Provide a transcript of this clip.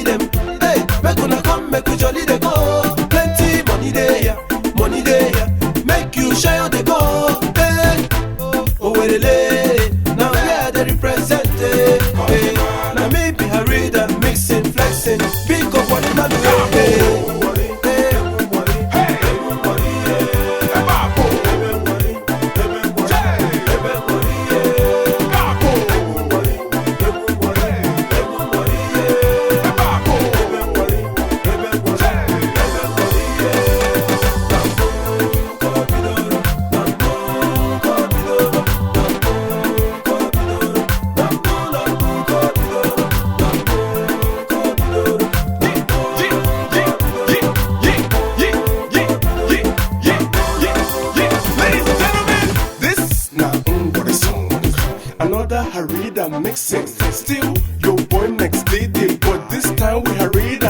them. Hey, make una come, make we jolly they go. Plenty money there, money there. Make you share the go. Hey, oh lady, now we are the represented. Hey, now me be a reader, mixing, flexing, big up what it do. Hey. Another Harida mixing. Still your boy next leading, but this time we Harida